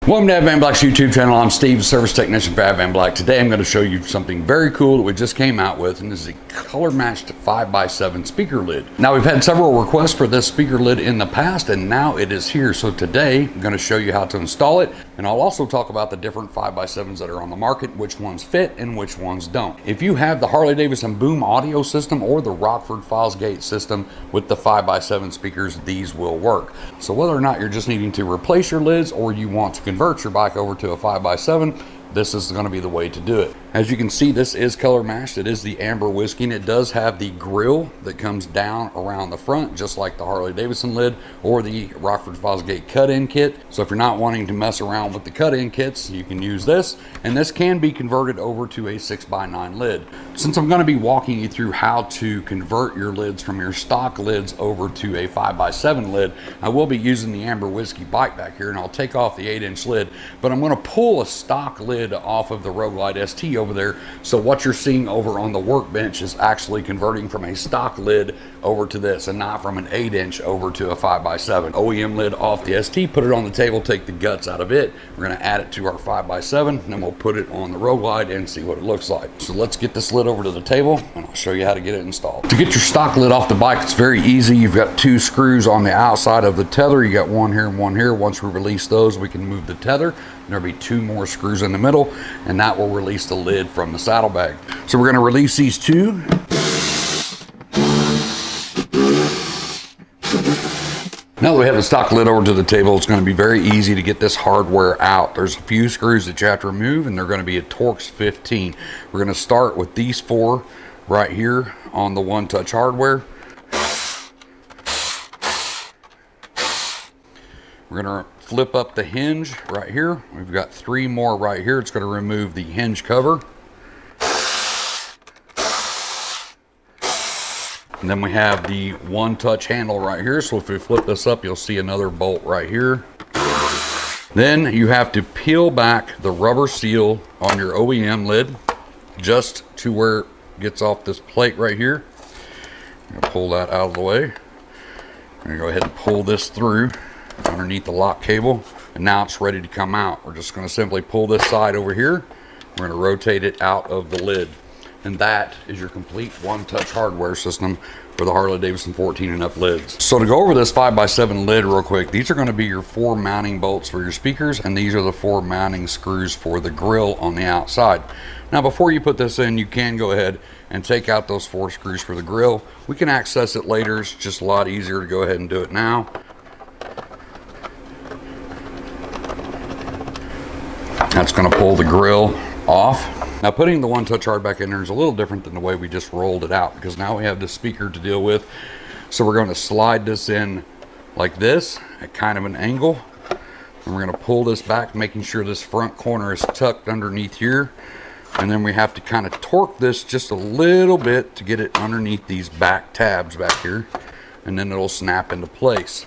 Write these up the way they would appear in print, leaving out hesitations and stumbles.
Welcome to Advanblack's YouTube channel. I'm Steve, service technician for Advanblack. Today I'm going to show you something very cool that we just came out with, and this is a color matched 5x7 speaker lid. Now, we've had several requests for this speaker lid in the past, and now it is here. So today I'm going to show you how to install it, and I'll also talk about the different 5x7s that are on the market, which ones fit and which ones don't. If you have the Harley-Davidson boom audio system or the Rockford Fosgate system with the 5x7 speakers, these will work. So whether or not you're just needing to replace your lids or you want to convert your bike over to a 5x7, this is going to be the way to do it. As you can see, this is color matched. It is the amber whiskey, and it does have the grill that comes down around the front, just like the Harley-Davidson lid or the Rockford Fosgate cut-in kit. So if you're not wanting to mess around with the cut-in kits, you can use this, and this can be converted over to a 6x9 lid. Since I'm going to be walking you through how to convert your lids from your stock lids over to a 5x7 lid, I will be using the amber whiskey bike back here, and I'll take off the 8-inch lid, but I'm going to pull a stock lid off of the Rogue Light ST over there. So what you're seeing over on the workbench is actually converting from a stock lid over to this, and not from an 8-inch over to a 5x7. OEM lid off the ST, put it on the table, take the guts out of it. We're going to add it to our 5x7, and then we'll put it on the Rogue Light and see what it looks like. So let's get this lid over to the table, and I'll show you how to get it installed. To get your stock lid off the bike, it's very easy. You've got two screws on the outside of the tether. You got one here and one here. Once we release those, we can move the tether. There'll be two more screws in the middle, and that will release the lid from the saddlebag. So we're going to release these two. Now that we have the stock lid over to the table, it's going to be very easy to get this hardware out. There's a few screws that you have to remove, and they're going to be a Torx 15. We're going to start with these four right here on the OneTouch hardware. We're going to flip up the hinge right here. We've got three more right here. It's going to remove the hinge cover. And then we have the OneTouch handle right here. So if we flip this up, you'll see another bolt right here. Then you have to peel back the rubber seal on your OEM lid just to where it gets off this plate right here. I'm going to pull that out of the way. I'm going to go ahead and pull this through underneath the lock cable, and now it's ready to come out. We're just going to simply pull this side over here. We're going to rotate it out of the lid, and that is your complete OneTouch hardware system for the Harley-Davidson 14 and up lids. So to go over this 5x7 lid real quick, these are going to be your four mounting bolts for your speakers, and these are the four mounting screws for the grill on the outside. Now before you put this in, you can go ahead and take out those four screws for the grill. We can access it later. It's just a lot easier to go ahead and do it now. That's going to pull the grill off. Now putting the OneTouch hard back in there is a little different than the way we just rolled it out, because now we have the speaker to deal with. So we're going to slide this in like this at kind of an angle, and we're going to pull this back, making sure this front corner is tucked underneath here. And then we have to kind of torque this just a little bit to get it underneath these back tabs back here, and then it'll snap into place.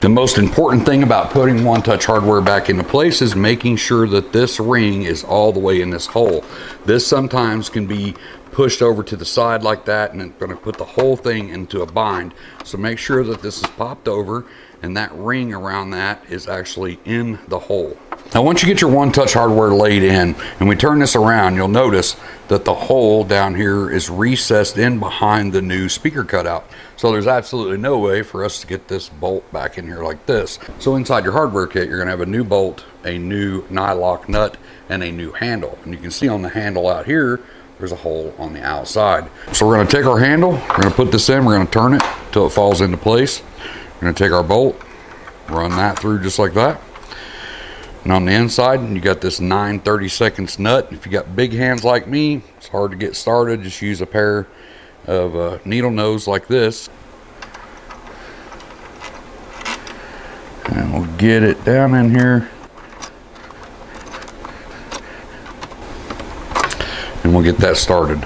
The most important thing about putting OneTouch hardware back into place is making sure that this ring is all the way in this hole. This sometimes can be pushed over to the side like that, and it's going to put the whole thing into a bind. So make sure that this is popped over and that ring around that is actually in the hole. Now once you get your OneTouch hardware laid in and we turn this around, you'll notice that the hole down here is recessed in behind the new speaker cutout. So there's absolutely no way for us to get this bolt back in here like this. So inside your hardware kit, you're going to have a new bolt, a new nylock nut, and a new handle. And you can see on the handle out here, there's a hole on the outside. So we're going to take our handle, we're going to put this in, we're going to turn it until it falls into place. We're going to take our bolt, run that through just like that. And on the inside, you got this 9/32 nut. If you got big hands like me, it's hard to get started. Just use a pair of needle nose like this. And we'll get it down in here. And we'll get that started.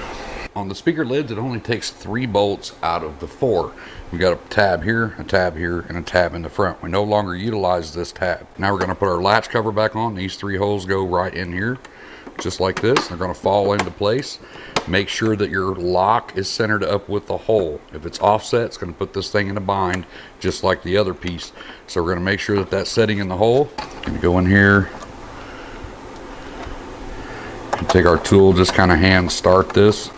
On the speaker lids, it only takes 3 bolts out of the 4. We got a tab here, and a tab in the front. We no longer utilize this tab. Now we're going to put our latch cover back on. These 3 holes go right in here, just like this. They're going to fall into place. Make sure that your lock is centered up with the hole. If it's offset, it's going to put this thing in a bind, just like the other piece. So we're going to make sure that that's setting in the hole. Going to go in here, take our tool, just kind of hand start this.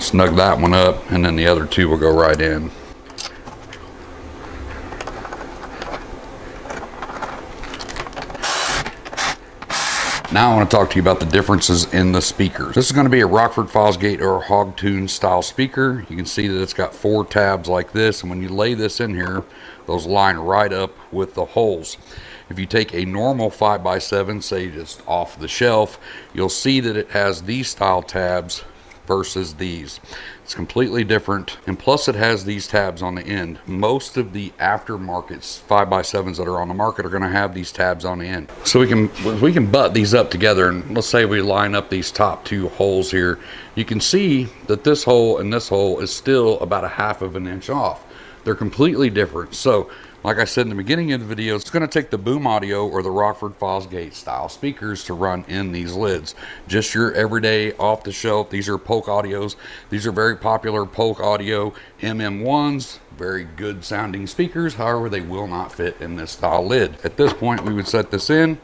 Snug that one up, and then the other two will go right in. Now I want to talk to you about the differences in the speakers. This is going to be a Rockford Fosgate or Hogtune style speaker. You can see that it's got 4 tabs like this, and when you lay this in here, those line right up with the holes. If you take a normal 5x7, say just off the shelf, you'll see that it has these style tabs versus these. It's completely different, and plus it has these tabs on the end. Most of the aftermarket 5x7s that are on the market are going to have these tabs on the end. So we can butt these up together, and let's say we line up these top 2 holes here. You can see that this hole and this hole is still about 1/2 inch off. They're completely different. So like I said in the beginning of the video, it's going to take the Boom Audio or the Rockford Fosgate style speakers to run in these lids. Just your everyday off the shelf. These are Polk Audios. These are very popular Polk Audio MM1s. Very good sounding speakers. However, they will not fit in this style lid. At this point, we would set this in,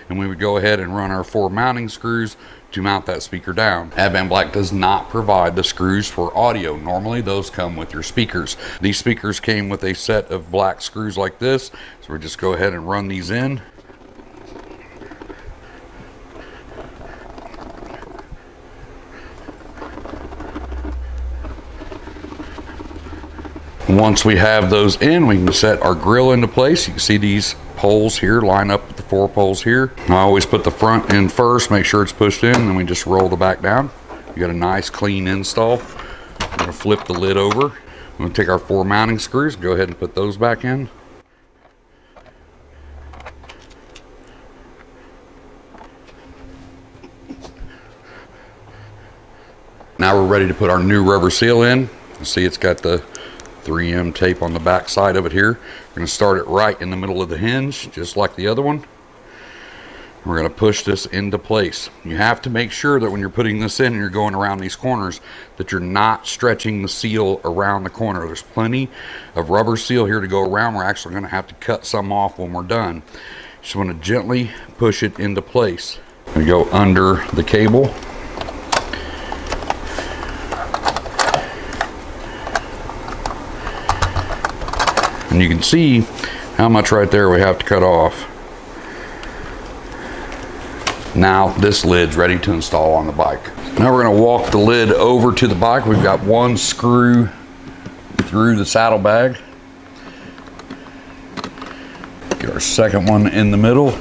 and we would go ahead and run our 4 mounting screws to mount that speaker down. Advanblack does not provide the screws for audio. Normally those come with your speakers. These speakers came with a set of black screws like this, so we just go ahead and run these in. Once we have those in, we can set our grill into place. You can see these poles here line up with the 4 poles here. I always put the front in first, make sure it's pushed in, and then we just roll the back down. You got a nice clean install. I'm gonna flip the lid over. I'm gonna take our 4 mounting screws, go ahead and put those back in. Now we're ready to put our new rubber seal in. You see it's got the 3M tape on the back side of it here. We're going to start it right in the middle of the hinge, just like the other one. We're going to push this into place. You have to make sure that when you're putting this in and you're going around these corners, that you're not stretching the seal around the corner. There's plenty of rubber seal here to go around. We're actually going to have to cut some off when we're done. Just want to gently push it into place. We go under the cable. And you can see how much right there we have to cut off. Now this lid's ready to install on the bike. Now we're going to walk the lid over to the bike. We've got 1 screw through the saddlebag. Get our second one in the middle.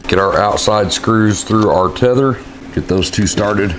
Get our outside screws through our tether. Get those 2 started.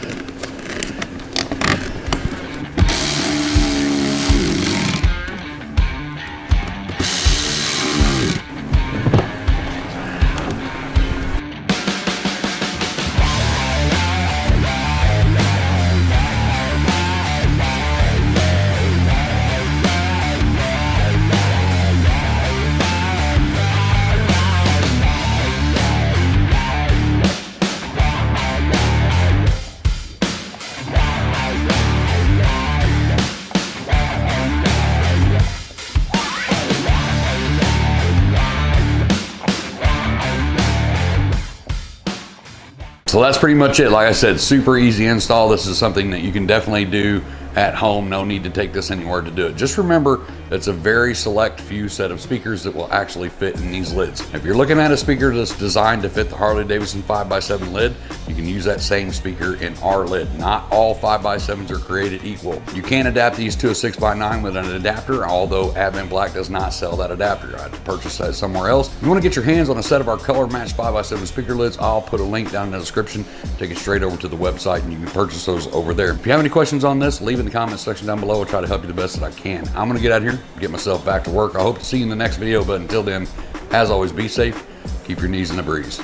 So that's pretty much it. Like I said, super easy install. This is something that you can definitely do at home. No need to take this anywhere to do it. Just remember, it's a very select few set of speakers that will actually fit in these lids. If you're looking at a speaker that's designed to fit the Harley-Davidson 5x7 lid, you can use that same speaker in our lid. Not all 5x7s are created equal. You can adapt these to a 6x9 with an adapter, although Advanblack does not sell that adapter. I had to purchase that somewhere else. If you want to get your hands on a set of our color matched 5x7 speaker lids, I'll put a link down in the description. Take it straight over to the website and you can purchase those over there. If you have any questions on this, leave in the comments section down below. I'll try to help you the best that I can. I'm going to get out of here, get myself back to work. I hope to see you in the next video, but until then, as always, be safe, keep your knees in the breeze.